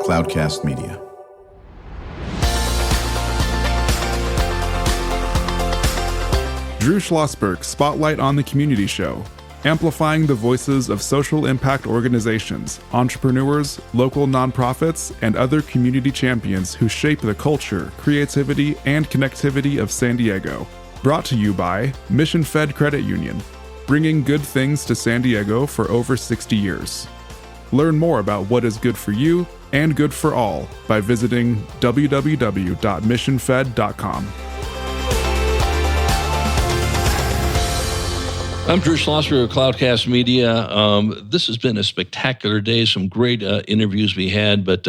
Cloudcast Media. Drew Schlosberg Spotlight on the Community Show, amplifying the voices of social impact organizations, entrepreneurs, local nonprofits, and other community champions who shape the culture, creativity, and connectivity of San Diego. Brought to you by Mission Fed Credit Union, bringing good things to San Diego for over 60 years. Learn more about what is good for you and good for all by visiting www.missionfed.com. I'm Drew Schlosberg of Cloudcast Media. This has been a spectacular day, some great interviews we had, but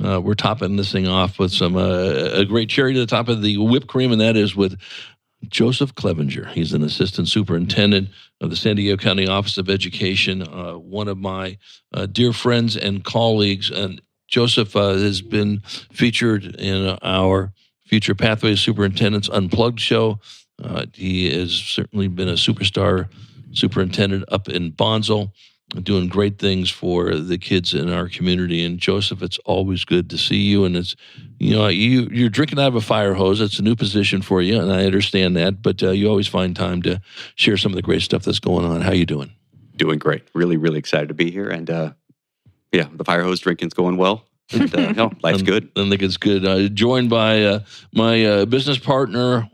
we're topping this thing off with some a great cherry to the top of the whipped cream, and that is with Joseph Clevenger. He's an assistant superintendent of the San Diego County Office of Education, one of my dear friends and colleagues. And Joseph has been featured in our Future Pathways Superintendents Unplugged show. He has certainly been a superstar superintendent up in Bonsall, doing great things for the kids in our community. And Joseph, it's always good to see you. And it's, you're drinking out of a fire hose. It's a new position for you, and I understand that. But you always find time to share some of the great stuff that's going on. How you doing? Doing great. Really, really excited to be here. And the fire hose drinking's going well. And, life's good. I think it's good. Joined by my business partner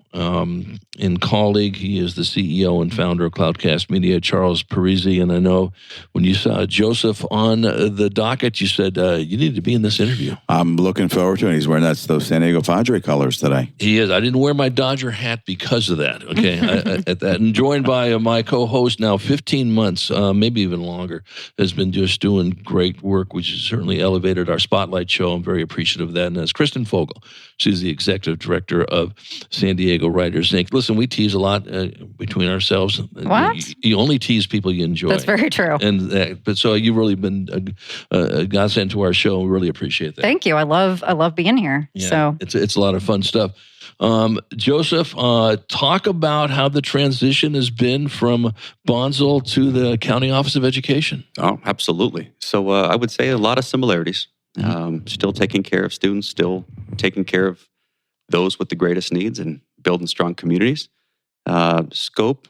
and colleague. He is the CEO and founder of Cloudcast Media, Charles Parisi. And I know when you saw Joseph on the docket, you said you need to be in this interview. I'm looking forward to it. He's wearing those San Diego Padre colors today. He is. I didn't wear my Dodger hat because of that. Okay, at that. And joined by my co-host now, 15 months, maybe even longer, has been just doing great work, which has certainly elevated our Spotlight show. I'm very appreciative of that. And that's Kristen Fogel. She's the executive director of San Diego Writers Inc. Listen, we tease a lot between ourselves. What? You only tease people you enjoy. That's very true. And but so you've really been a godsend to our show. We really appreciate that. Thank you. I love being here. Yeah, so it's a lot of fun stuff. Joseph, talk about how the transition has been from Bonsall to the County Office of Education. Oh, absolutely. So I would say a lot of similarities. Still taking care of students, still taking care of those with the greatest needs and building strong communities. Scope,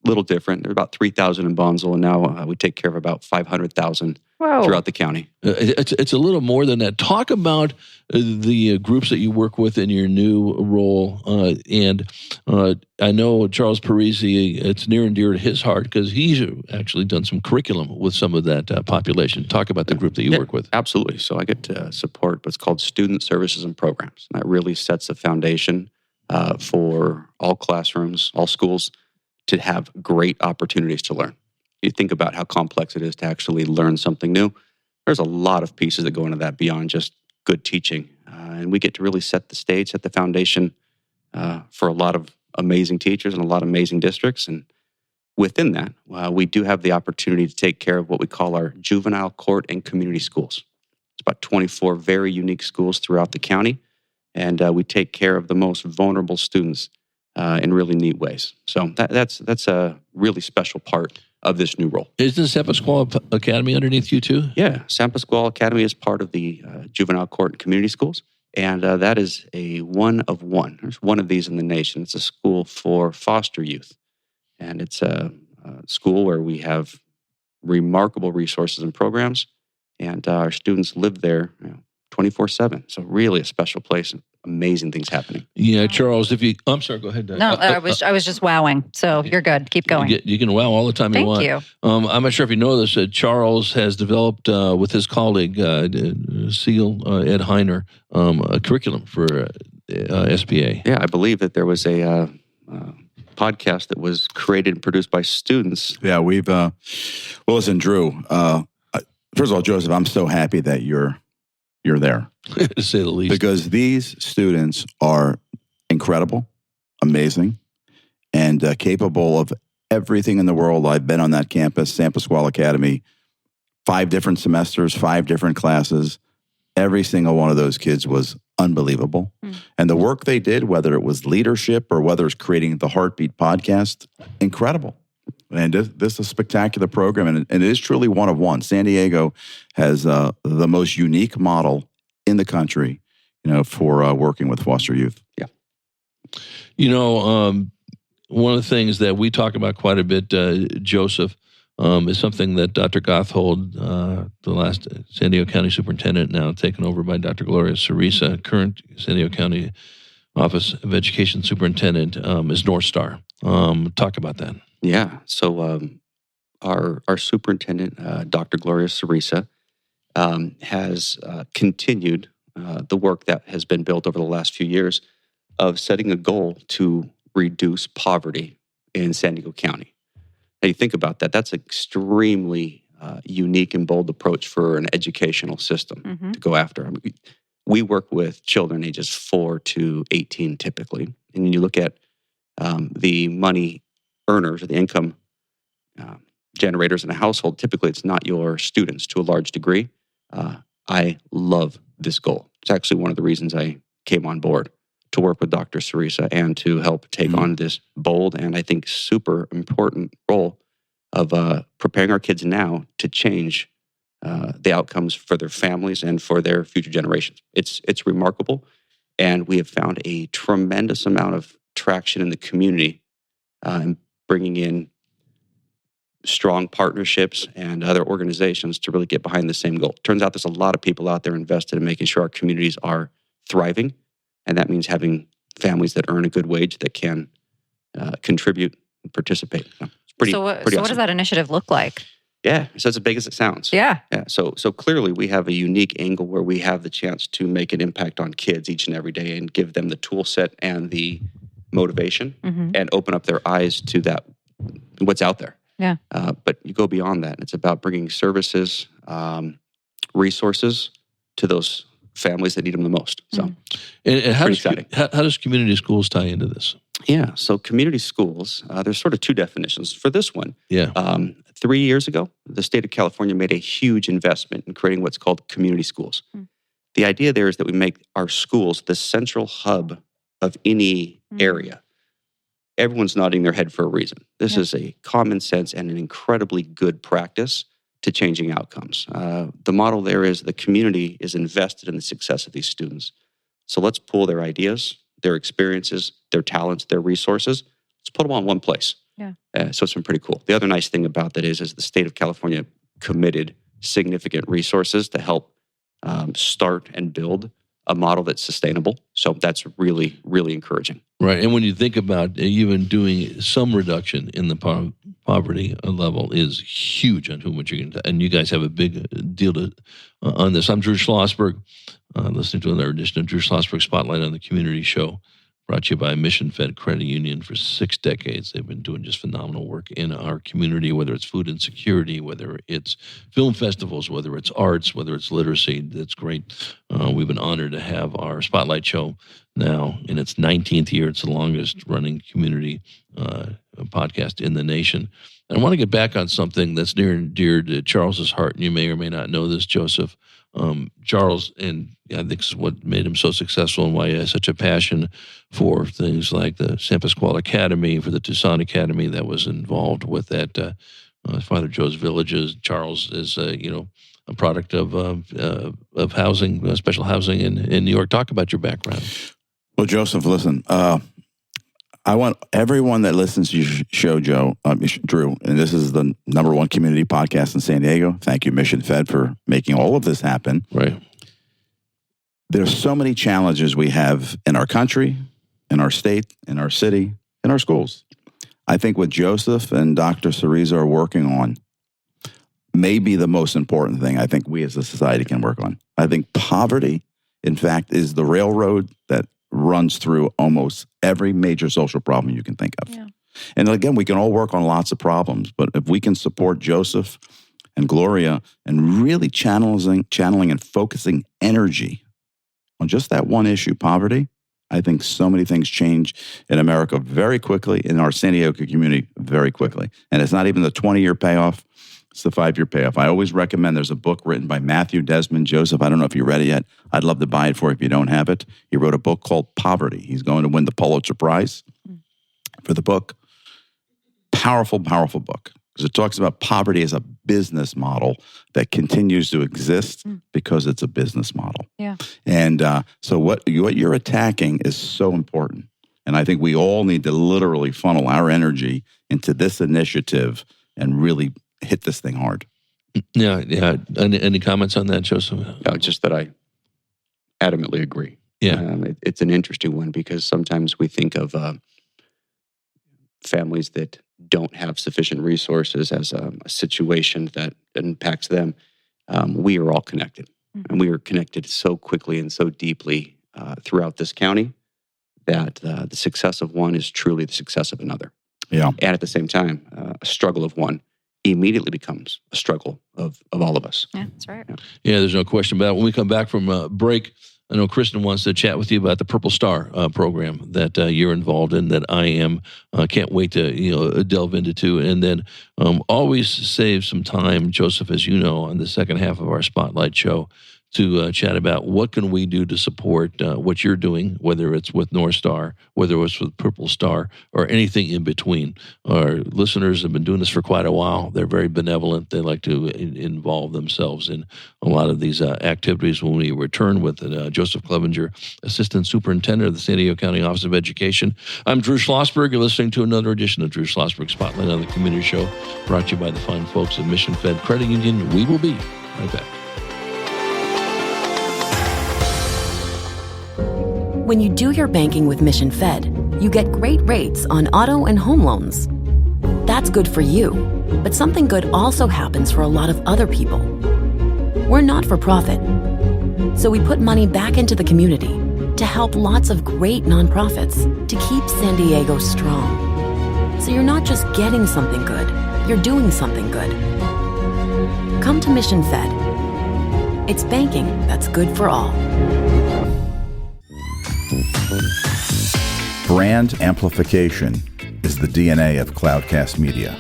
a little different. There are about 3,000 in Bonsall, and now we take care of about 500,000 throughout the county. It's a little more than that. Talk about the groups that you work with in your new role. And I know Charles Parisi, it's near and dear to his heart because he's actually done some curriculum with some of that population. Talk about the group that you work with. Absolutely. So I get to support what's called student services and programs. And that really sets a foundation for all classrooms, all schools, to have great opportunities to learn. You think about how complex it is to actually learn something new. There's a lot of pieces that go into that beyond just good teaching. And we get to really set the stage, set the foundation for a lot of amazing teachers and a lot of amazing districts. And within that, we do have the opportunity to take care of what we call our juvenile court and community schools. It's about 24 very unique schools throughout the county. And we take care of the most vulnerable students in really neat ways. So that's a really special part of this new role. Isn't San Pasquale Academy underneath you too? Yeah, San Pasquale Academy is part of the juvenile court and community schools, and that is a one of one. There's one of these in the nation. It's a school for foster youth, and it's a school where we have remarkable resources and programs, and our students live there 24/7. So really a special place. Amazing things happening. Yeah, Charles, I'm sorry, go ahead. no, I was just wowing. So you're good. Keep going. You can wow all the time you want. Thank you. I'm not sure if you know this. Charles has developed with his colleague, SEAL Ed Heiner, a curriculum for SBA. Yeah, I believe that there was a podcast that was created and produced by students. Yeah, we've, listen, Drew, first of all, Joseph, I'm so happy that you're there. To say the least. Because these students are incredible, amazing, and capable of everything in the world. I've been on that campus, San Pasquale Academy, 5 different semesters, 5 different classes. Every single one of those kids was unbelievable. And the work they did, whether it was leadership or whether it's creating the Heartbeat podcast, incredible. And this is a spectacular program, and it is truly one of one. San Diego has the most unique model in the country, for working with foster youth. Yeah. One of the things that we talk about quite a bit, Joseph, is something that Dr. Gothold, the last San Diego County Superintendent, now taken over by Dr. Gloria Cerisa, current San Diego County Office of Education Superintendent, is North Star. Talk about that. Yeah. So our superintendent, Dr. Gloria Cerisa, has continued the work that has been built over the last few years of setting a goal to reduce poverty in San Diego County. Now you think about that, that's an extremely unique and bold approach for an educational system to go after. I mean, we work with children ages 4 to 18 typically. And when you look at the money earners or the income generators in a household, typically it's not your students to a large degree. I love this goal. It's actually one of the reasons I came on board to work with Dr. Cerisa and to help take on this bold and I think super important role of preparing our kids now to change the outcomes for their families and for their future generations. It's remarkable, and we have found a tremendous amount of traction in the community and bringing in strong partnerships and other organizations to really get behind the same goal. Turns out there's a lot of people out there invested in making sure our communities are thriving, and that means having families that earn a good wage that can contribute and participate. It's pretty What awesome. does that initiative look like? Yeah, it's as big as it sounds. Yeah. So clearly we have a unique angle where we have the chance to make an impact on kids each and every day and give them the tool set and the motivation and open up their eyes to that, what's out there. Yeah. But you go beyond that. It's about bringing services, resources to those families that need them the most. So, and how exciting. How does community schools tie into this? Yeah. So community schools, there's sort of two definitions for this one. Yeah. 3 years ago, the state of California made a huge investment in creating what's called community schools. The idea there is that we make our schools the central hub of any area. Everyone's nodding their head for a reason. This is a common sense and an incredibly good practice to changing outcomes. The model there is the community is invested in the success of these students. So let's pull their ideas, their experiences, their talents, their resources. Let's put them all in one place. Yeah. So it's been pretty cool. The other nice thing about that is the state of California committed significant resources to help start and build a model that's sustainable. So that's really, really encouraging. Right. And when you think about even doing some reduction in the poverty level is huge on what you're going to do. And you guys have a big deal on this. I'm Drew Schlosberg, listening to another edition of Drew Schlosberg Spotlight on the Community Show, brought to you by Mission Fed Credit Union. For 6 decades, they've been doing just phenomenal work in our community, whether it's food insecurity, whether it's film festivals, whether it's arts, whether it's literacy. That's great. We've been honored to have our Spotlight Show now in its 19th year. It's the longest running community podcast in the nation. And I want to get back on something that's near and dear to Charles's heart, and you may or may not know this, Joseph. Charles, and I think this is what made him so successful and why he has such a passion for things like the San Pasquale Academy, for the Tucson Academy that was involved with that Father Joe's Villages. Charles is, a product of housing, special housing in New York. Talk about your background. Well, Joseph, listen, I want everyone that listens to your show, Drew, and this is the #1 community podcast in San Diego. Thank you, Mission Fed, for making all of this happen. Right. There's so many challenges we have in our country, in our state, in our city, in our schools. I think what Joseph and Dr. Cerisa are working on may be the most important thing I think we as a society can work on. I think poverty, in fact, is the railroad that runs through almost every major social problem you can think of. Yeah. And again, we can all work on lots of problems, but if we can support Joseph and Gloria and really channeling and focusing energy on just that one issue, poverty, I think so many things change in America very quickly, in our San Diego community very quickly. And it's not even the 20-year payoff, it's the 5-year payoff. I always recommend, there's a book written by Matthew Desmond Joseph. I don't know if you read it yet. I'd love to buy it for you if you don't have it. He wrote a book called Poverty. He's going to win the Pulitzer Prize for the book. powerful, powerful book because it talks about poverty as a business model that continues to exist because it's a business model. Yeah. And so what you're attacking is so important. And I think we all need to literally funnel our energy into this initiative and really hit this thing hard. Yeah. Any comments on that, Joseph? No, just that I adamantly agree. Yeah. It's an interesting one because sometimes we think of families that don't have sufficient resources as a situation that impacts them. We are all connected, and we are connected so quickly and so deeply throughout this county that the success of one is truly the success of another. Yeah. And at the same time, a struggle of one immediately becomes a struggle of all of us. Yeah, that's right. Yeah, there's no question about it. When we come back from break, I know Kristen wants to chat with you about the Purple Star program that you're involved in, that I am. Can't wait to delve into too. And then always save some time, Joseph, as you know, on the second half of our Spotlight show to chat about what can we do to support what you're doing, whether it's with North Star, whether it's with Purple Star, or anything in between. Our listeners have been doing this for quite a while. They're very benevolent. They like to involve themselves in a lot of these activities. When we return with Joseph Clevenger, Assistant Superintendent of the San Diego County Office of Education. I'm Drew Schlosberg. You're listening to another edition of Drew Schlosberg Spotlight on the Community Show, brought to you by the fine folks at Mission Fed Credit Union. We will be right back. When you do your banking with Mission Fed, you get great rates on auto and home loans. That's good for you, but something good also happens for a lot of other people. We're not for profit, so we put money back into the community to help lots of great nonprofits to keep San Diego strong. So you're not just getting something good, you're doing something good. Come to Mission Fed. It's banking that's good for all. Brand amplification is the DNA of Cloudcast Media,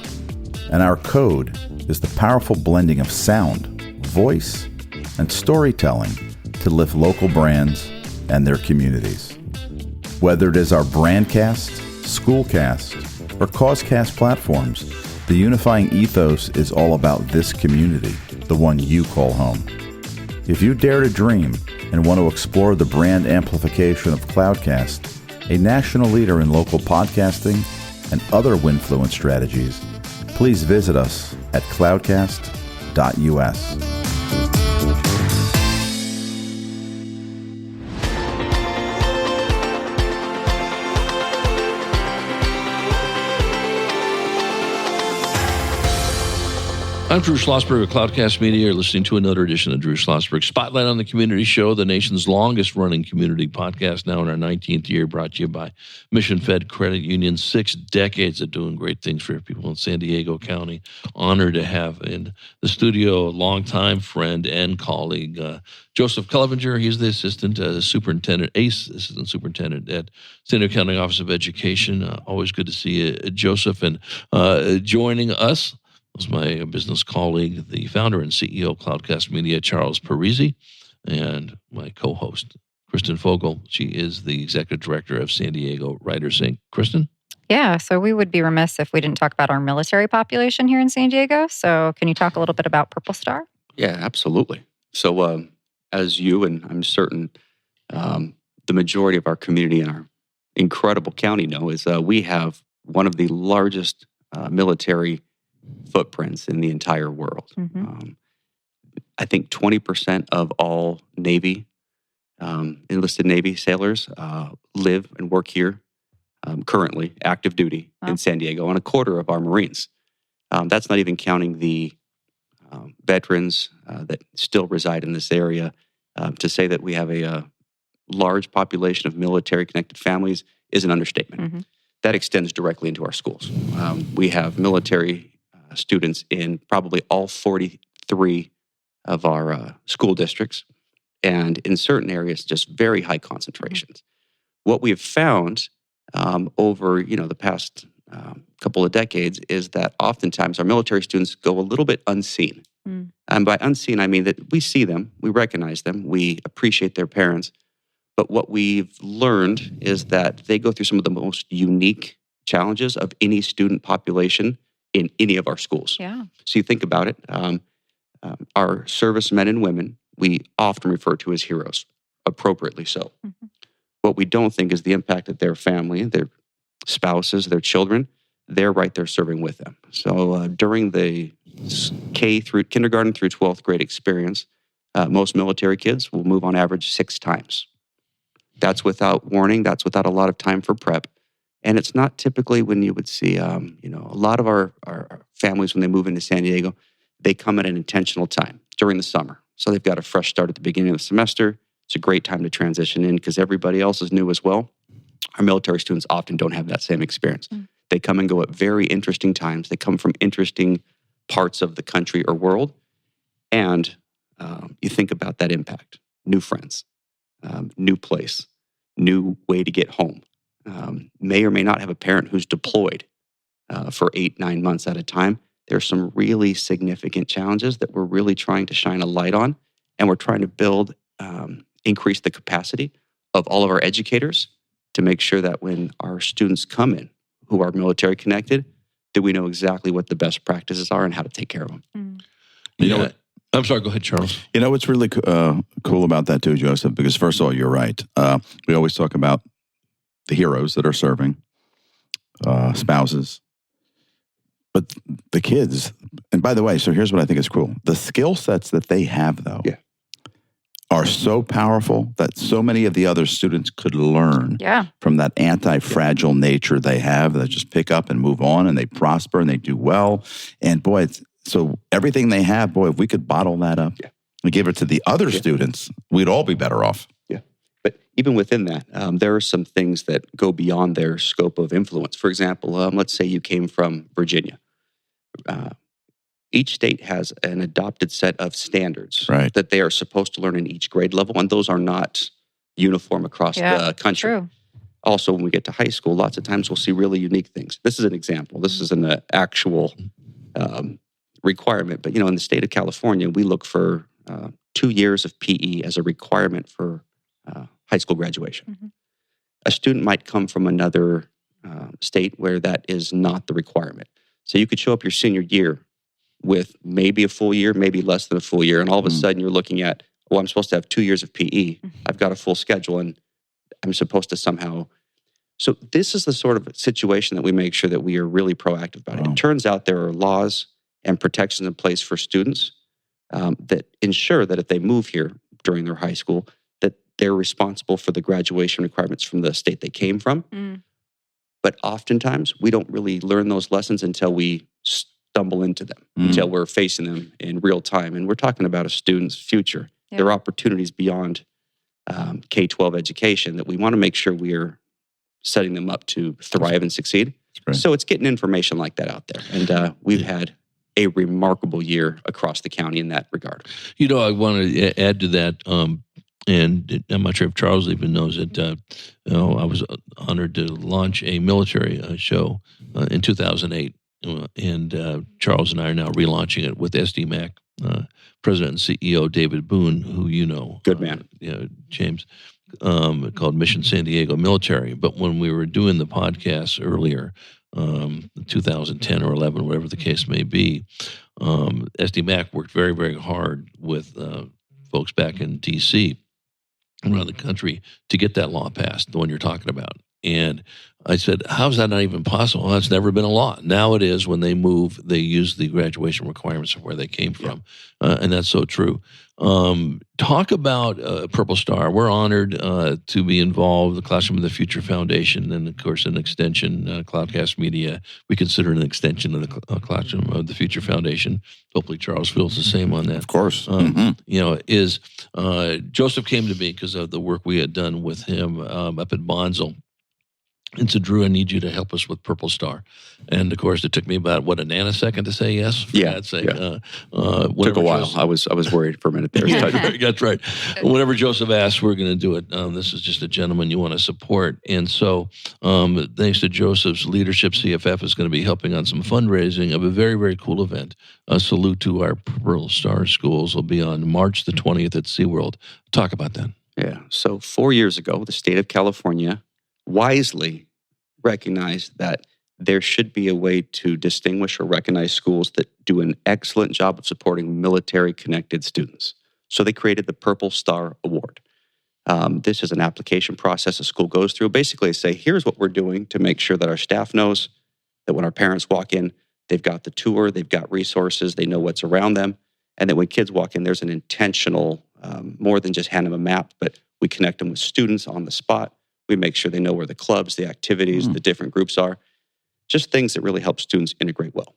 and our code is the powerful blending of sound, voice, and storytelling to lift local brands and their communities. Whether it is our Brandcast, Schoolcast, or Causecast platforms, the unifying ethos is all about this community, the one you call home. If you dare to dream and want to explore the brand amplification of Cloudcast, a national leader in local podcasting and other Winfluence strategies, please visit us at cloudcast.us. I'm Drew Schlosberg of Cloudcast Media. You're listening to another edition of Drew Schlosberg Spotlight on the Community Show, the nation's longest-running community podcast, now in our 19th year, brought to you by Mission Fed Credit Union. 6 decades of doing great things for people in San Diego County. Honored to have in the studio a longtime friend and colleague, Joseph Clevenger. He's the Assistant Superintendent at San Diego County Office of Education. Always good to see you, Joseph. And joining us was my business colleague, the founder and CEO of Cloudcast Media, Charles Parisi, and my co-host, Kristen Fogel. She is the executive director of San Diego Writers Inc. Kristen? Yeah, so we would be remiss if we didn't talk about our military population here in San Diego. So can you talk a little bit about Purple Star? Yeah, absolutely. So as you and I'm certain the majority of our community in our incredible county know is we have one of the largest military footprints in the entire world. Mm-hmm. I think 20% of all Navy, enlisted Navy sailors live and work here currently, active duty in San Diego, and a quarter of our Marines. That's not even counting the veterans that still reside in this area. To say that we have a large population of military-connected families is an understatement. Mm-hmm. That extends directly into our schools. We have military students in probably all 43 of our school districts, and in certain areas, just very high concentrations. Mm-hmm. What we have found over the past couple of decades is that oftentimes our military students go a little bit unseen. Mm. And by unseen, I mean that we see them, we recognize them, we appreciate their parents, but what we've learned is that they go through some of the most unique challenges of any student population in any of our schools. Yeah. So you think about it, our servicemen and women, we often refer to as heroes, appropriately so. Mm-hmm. What we don't think is the impact that their family, their spouses, their children, they're right there serving with them. So during the kindergarten through 12th grade experience, most military kids will move on average 6 times. That's without warning. That's without a lot of time for prep. And it's not typically when you would see, a lot of our families, when they move into San Diego, they come at an intentional time during the summer. So they've got a fresh start at the beginning of the semester. It's a great time to transition in because everybody else is new as well. Our military students often don't have that same experience. Mm. They come and go at very interesting times. They come from interesting parts of the country or world. And you think about that impact. New friends, new place, new way to get home. May or may not have a parent who's deployed for 8-9 months at a time. There's some really significant challenges that we're really trying to shine a light on. And we're trying to build, increase the capacity of all of our educators to make sure that when our students come in who are military connected, that we know exactly what the best practices are and how to take care of them. Mm. You know what? I'm sorry, go ahead, Charles. You know what's really cool about that too, Joseph, because first of all, you're right. We always talk about the heroes that are serving, spouses, but the kids, and by the way, so here's what I think is cool. The skill sets that they have, though, are so powerful that so many of the other students could learn from that anti-fragile nature they have, that just pick up and move on, and they prosper, and they do well. And boy, so everything they have, boy, if we could bottle that up and give it to the other students, we'd all be better off. Yeah. But even within that, there are some things that go beyond their scope of influence. For example, let's say you came from Virginia. Each state has an adopted set of standards that they are supposed to learn in each grade level, and those are not uniform across the country. True. Also, when we get to high school, lots of times we'll see really unique things. This is an example. This is an actual requirement. But, in the state of California, we look for 2 years of PE as a requirement for high school graduation. Mm-hmm. A student might come from another state where that is not the requirement. So you could show up your senior year with maybe a full year, maybe less than a full year, and all of a sudden you're looking at, I'm supposed to have 2 years of PE. Mm-hmm. I've got a full schedule, and I'm supposed to somehow... So this is the sort of situation that we make sure that we are really proactive about it. It turns out there are laws and protections in place for students that ensure that if they move here during their high school, that they're responsible for the graduation requirements from the state they came from. Mm. But oftentimes, we don't really learn those lessons until we stumble into them, until we're facing them in real time. And we're talking about a student's future. Yeah. There are opportunities beyond K-12 education that we want to make sure we are setting them up to thrive and succeed. So it's getting information like that out there. And we've had a remarkable year across the county in that regard. I want to add to that, and I'm not sure if Charles even knows it. I was honored to launch a military show in 2008, and Charles and I are now relaunching it with SDMAC, President and CEO David Boone, who good man, James, called Mission San Diego Military. But when we were doing the podcast earlier, 2010 or 11, whatever the case may be, SDMAC worked very, very hard with folks back in D.C. around the country to get that law passed, the one you're talking about. And I said, how's that not even possible? Well, that's never been a law. Now it is. When they move, they use the graduation requirements of where they came from. And that's so true. Talk about Purple Star. We're honored to be involved, the Classroom of the Future Foundation, and of course an extension, Cloudcast Media. We consider it an extension of the Classroom of the Future Foundation. Hopefully Charles feels the same on that. Of course. Joseph came to me because of the work we had done with him up at Bonsall. And said, Drew, I need you to help us with Purple Star. And, of course, it took me about, a nanosecond to say yes? For God's sake. Took a while. I was worried for a minute there. That's right. Whenever Joseph asked, we're going to do it. This is just a gentleman you want to support. And so, thanks to Joseph's leadership, CFF is going to be helping on some fundraising of a very, very cool event. A salute to our Purple Star schools will be on March the 20th at SeaWorld. Talk about that. Yeah. So 4 years ago, the state of California wisely recognized that there should be a way to distinguish or recognize schools that do an excellent job of supporting military-connected students. So they created the Purple Star Award. This is an application process a school goes through. Basically, they say, here's what we're doing to make sure that our staff knows that when our parents walk in, they've got the tour, they've got resources, they know what's around them, and that when kids walk in, there's an intentional, more than just hand them a map, but we connect them with students on the spot. We make sure they know where the clubs, the activities, the different groups are. Just things that really help students integrate well.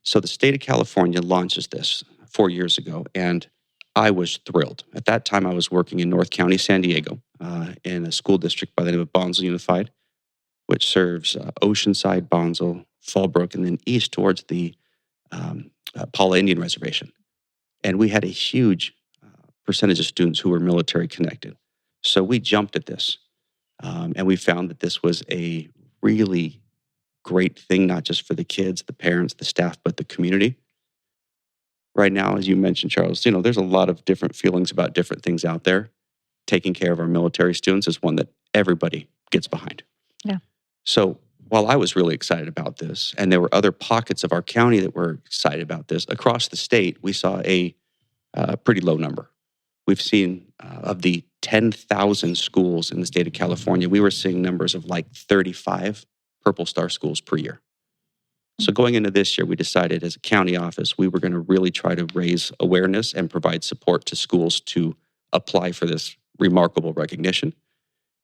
So the state of California launches this 4 years ago, and I was thrilled. At that time, I was working in North County, San Diego, in a school district by the name of Bonsall Unified, which serves Oceanside, Bonsall, Fallbrook, and then east towards the Paula Indian Reservation. And we had a huge percentage of students who were military connected. So we jumped at this, and we found that this was a really great thing, not just for the kids, the parents, the staff, but the community. Right now, as you mentioned, Charles, there's a lot of different feelings about different things out there. Taking care of our military students is one that everybody gets behind. Yeah. So while I was really excited about this, and there were other pockets of our county that were excited about this, across the state, we saw a pretty low number. We've seen of the 10,000 schools in the state of California, we were seeing numbers of like 35 Purple Star schools per year. So going into this year, we decided as a county office, we were going to really try to raise awareness and provide support to schools to apply for this remarkable recognition.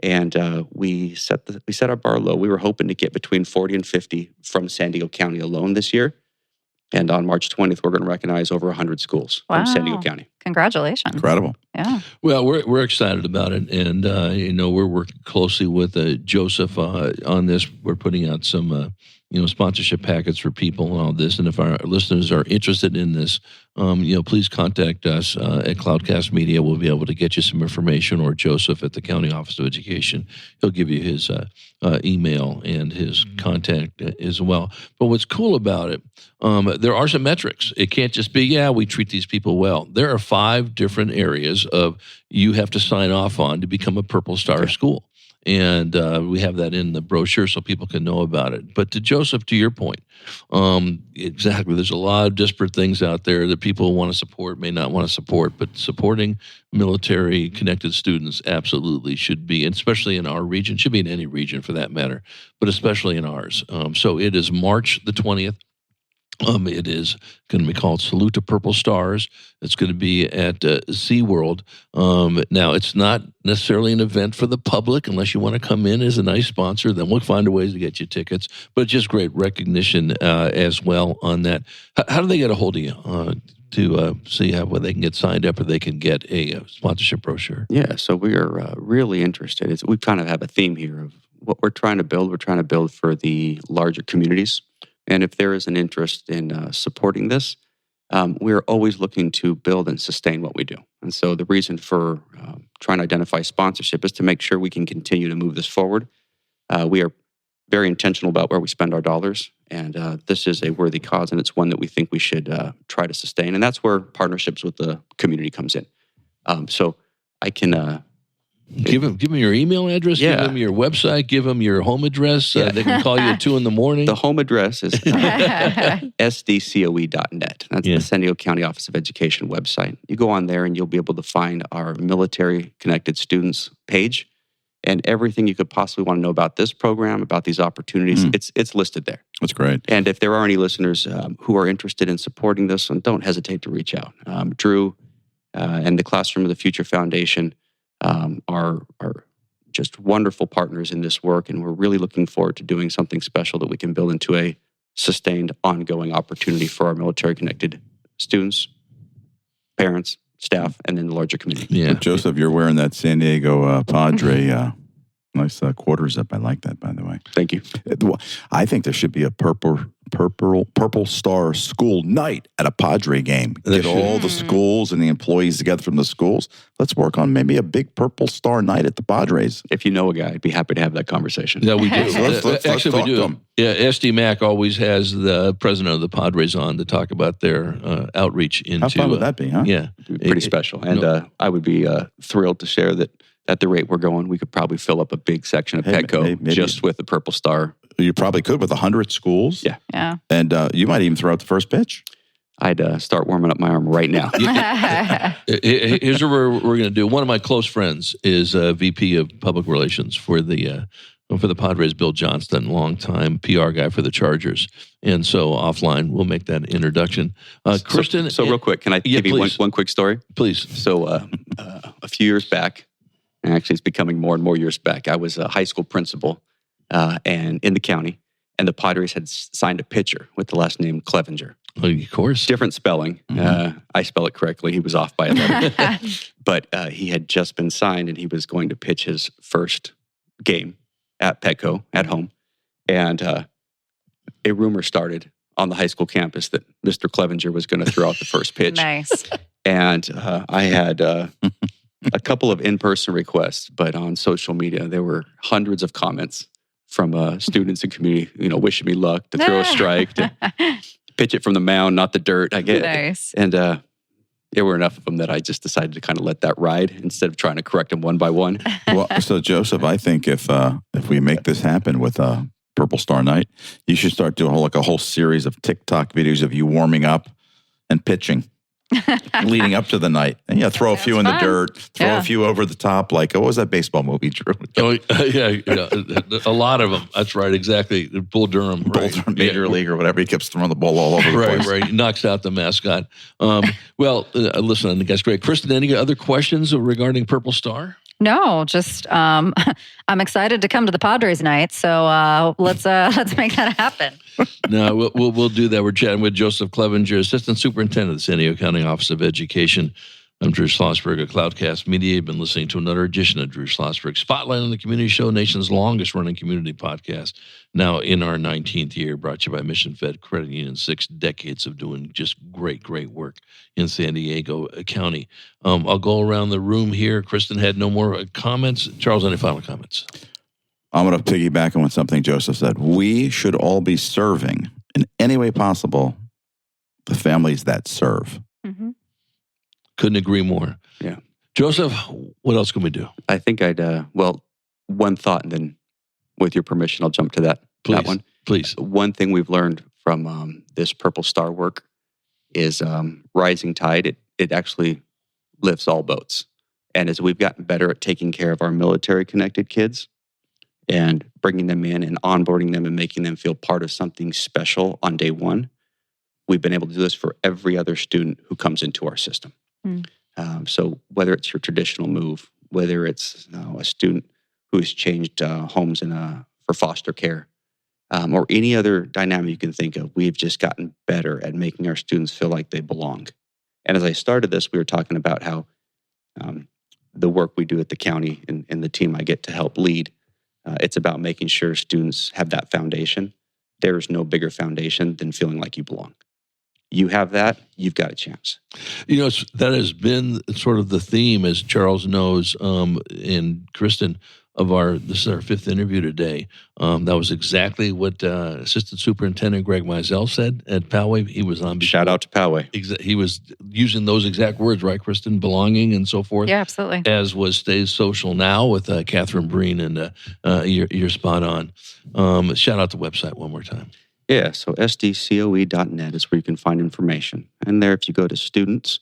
And we set our bar low. We were hoping to get between 40 and 50 from San Diego County alone this year. And on March 20th, we're going to recognize over 100 schools from San Diego County. Congratulations. Incredible. Yeah. Well, we're excited about it, and we're working closely with Joseph on this. We're putting out some sponsorship packets for people and all this. And if our listeners are interested in this, please contact us at Cloudcast Media. We'll be able to get you some information, or Joseph at the County Office of Education. He'll give you his email and his contact as well. But what's cool about it, there are some metrics. It can't just be, we treat these people well. There are 5 different areas of you have to sign off on to become a Purple Star school. And we have that in the brochure so people can know about it. But to Joseph, to your point, exactly, there's a lot of disparate things out there that people want to support, may not want to support, but supporting military-connected students absolutely should be, and especially in our region, should be in any region for that matter, but especially in ours. So it is March the 20th. It is going to be called Salute to Purple Stars. It's going to be at SeaWorld. Now, it's not necessarily an event for the public unless you want to come in as a nice sponsor. Then we'll find a ways to get you tickets. But just great recognition as well on that. How do they get a hold of you to see how they can get signed up or they can get a sponsorship brochure? Yeah, so we are really interested. We kind of have a theme here of what we're trying to build. We're trying to build for the larger communities. And if there is an interest in supporting this, we're always looking to build and sustain what we do. And so the reason for trying to identify sponsorship is to make sure we can continue to move this forward. We are very intentional about where we spend our dollars, and this is a worthy cause, and it's one that we think we should try to sustain. And that's where partnerships with the community comes in. So I can... Give them your email address, give them your website, give them your home address. They can call you at 2 a.m. The home address is SDCOE.net. That's the San Diego County Office of Education website. You go on there and you'll be able to find our military-connected students page, and everything you could possibly want to know about this program, about these opportunities, it's listed there. That's great. And if there are any listeners who are interested in supporting this, don't hesitate to reach out. Drew and the Classroom of the Future Foundation are just wonderful partners in this work, and we're really looking forward to doing something special that we can build into a sustained, ongoing opportunity for our military-connected students, parents, staff, and then the larger community. Yeah, Joseph, you're wearing that San Diego Padre nice quarters up. I like that, by the way. Thank you. I think there should be a Purple Star school night at a Padre game. Get all the schools and the employees together from the schools. Let's work on maybe a big Purple Star night at the Padres. If you know a guy, I'd be happy to have that conversation. Yeah, we do. let's Actually, we do. Them. Yeah, SD Mac always has the president of the Padres on to talk about their outreach into... How fun would that be, huh? Yeah. Pretty special. And I would be thrilled to share that at the rate we're going, we could probably fill up a big section of Petco maybe just with the Purple Star You probably could with 100 schools. Yeah. Yeah. And you might even throw out the first pitch. I'd start warming up my arm right now. Here's what we're going to do. One of my close friends is VP of Public Relations for the Padres, Bill Johnston, longtime PR guy for the Chargers. And so offline, we'll make that introduction. Kristen. So real quick, can I give you one quick story? Please. So a few years back, and actually it's becoming more and more years back, I was a high school principal and in the county, and the Padres had signed a pitcher with the last name Clevenger. Of course. Different spelling. Mm-hmm. I spell it correctly. He was off by a letter. But he had just been signed, and he was going to pitch his first game at Petco at home. And a rumor started on the high school campus that Mr. Clevenger was going to throw out the first pitch. Nice. And I had a couple of in-person requests, but on social media, there were hundreds of comments from students and community, wishing me luck, to throw a strike, to pitch it from the mound, not the dirt. I get Nice. And there were enough of them that I just decided to kind of let that ride instead of trying to correct them one by one. Well, so Joseph, I think if we make this happen with Purple Star Night, you should start doing a whole series of TikTok videos of you warming up and pitching leading up to the night. And throw a few in the dirt, throw a few over the top. Like, what was that baseball movie, Drew? Oh, yeah, a lot of them. That's right, exactly. Bull Durham. Major League or whatever. He keeps throwing the ball all over the place. Right. He knocks out the mascot. Listen, I think that's great. Kristen, any other questions regarding Purple Star? No, just I'm excited to come to the Padres night. So let's make that happen. No, we'll do that. We're chatting with Joseph Clevenger, Assistant Superintendent of the San Diego County Office of Education. I'm Drew Schlosberg of Cloudcast Media. You've been listening to another edition of Drew Schlosberg Spotlight on the Community Show, nation's longest-running community podcast, now in our 19th year, brought to you by Mission Fed Credit Union, 6 decades of doing just great work in San Diego County. I'll go around the room here. Kristen had no more comments. Charles, any final comments? I'm going to piggyback on what something Joseph said. We should all be serving in any way possible the families that serve. Mm-hmm. Couldn't agree more. Yeah. Joseph, what else can we do? I think I'd, one thought, and then with your permission, I'll jump to that one. Please. One thing we've learned from this Purple Star work is rising tide, it actually lifts all boats. And as we've gotten better at taking care of our military-connected kids and bringing them in and onboarding them and making them feel part of something special on day one, we've been able to do this for every other student who comes into our system. Mm. So whether it's your traditional move, whether it's a student who has changed homes for foster care, or any other dynamic you can think of, we've just gotten better at making our students feel like they belong. And as I started this, we were talking about how the work we do at the county and the team I get to help lead, it's about making sure students have that foundation. There is no bigger foundation than feeling like you belong. You have that, you've got a chance. That has been sort of the theme, as Charles knows, and Kristen, this is our 5th interview today. That was exactly what Assistant Superintendent Greg Mizell said at Poway. He was on. Shout out to Poway. He was using those exact words, right, Kristen? Belonging and so forth. Yeah, absolutely. As was Stays Social Now with Catherine Breen, and you're spot on. Shout out the website one more time. Yeah, so SDCOE.net is where you can find information. And there, if you go to students,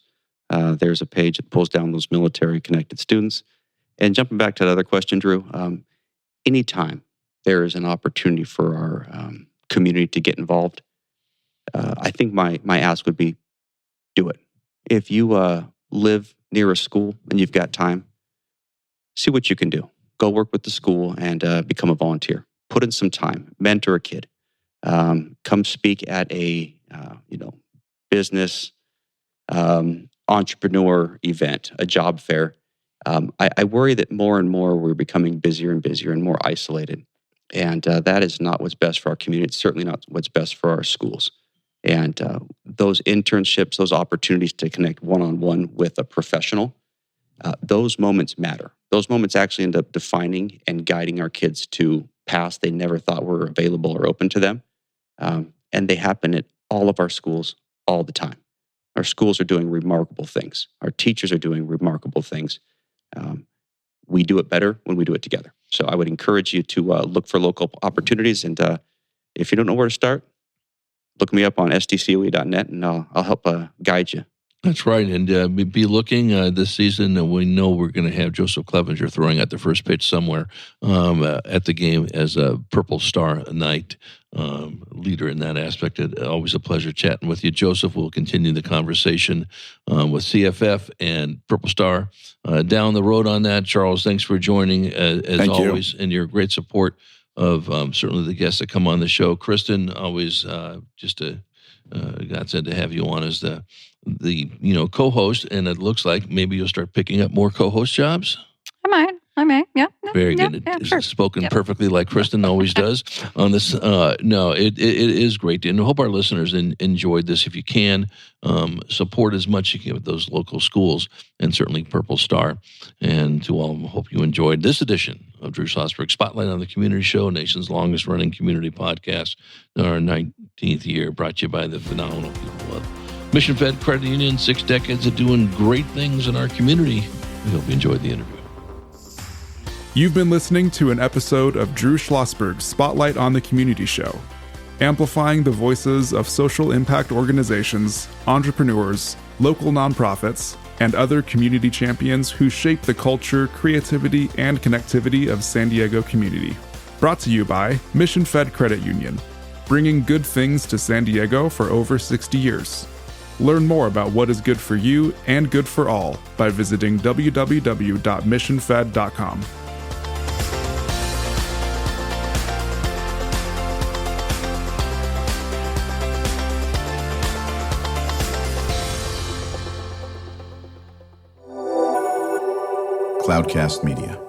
there's a page that pulls down those military-connected students. And jumping back to that other question, Drew, anytime there is an opportunity for our community to get involved, I think my ask would be, do it. If you live near a school and you've got time, see what you can do. Go work with the school and become a volunteer. Put in some time. Mentor a kid. Come speak at a business entrepreneur event, a job fair. I worry that more and more we're becoming busier and busier and more isolated. And that is not what's best for our community. It's certainly not what's best for our schools. And those internships, those opportunities to connect one-on-one with a professional, those moments matter. Those moments actually end up defining and guiding our kids to paths they never thought were available or open to them. And they happen at all of our schools all the time. Our schools are doing remarkable things. Our teachers are doing remarkable things. We do it better when we do it together. So I would encourage you to look for local opportunities and if you don't know where to start, look me up on SDCOE.net, and I'll help guide you. That's right. And be looking this season. And we know we're going to have Joseph Clevenger throwing at the first pitch somewhere at the game as a Purple Star Knight leader in that aspect. Always a pleasure chatting with you, Joseph. We'll continue the conversation with CFF and Purple Star down the road on that. Charles, thanks for joining as always, and your great support of certainly the guests that come on the show. Kristen, always just a godsend to have you on as the co-host, and it looks like maybe you'll start picking up more co-host jobs. I may. Yeah. Very good. Yeah, sure. Spoken perfectly like Kristen always does on this. No, it is great. And I hope our listeners enjoyed this. If you can, support as much as you can with those local schools and certainly Purple Star. And to all of them, hope you enjoyed this edition of Drew Schlosberg Spotlight on the Community Show, nation's longest running community podcast, our 19th year, brought to you by the phenomenal people of Mission Fed Credit Union, 6 decades of doing great things in our community. We hope you enjoyed the interview. You've been listening to an episode of Drew Schlosberg's Spotlight on the Community Show, amplifying the voices of social impact organizations, entrepreneurs, local nonprofits, and other community champions who shape the culture, creativity, and connectivity of San Diego community. Brought to you by Mission Fed Credit Union, bringing good things to San Diego for over 60 years. Learn more about what is good for you and good for all by visiting www.missionfed.com. Cloudcast Media.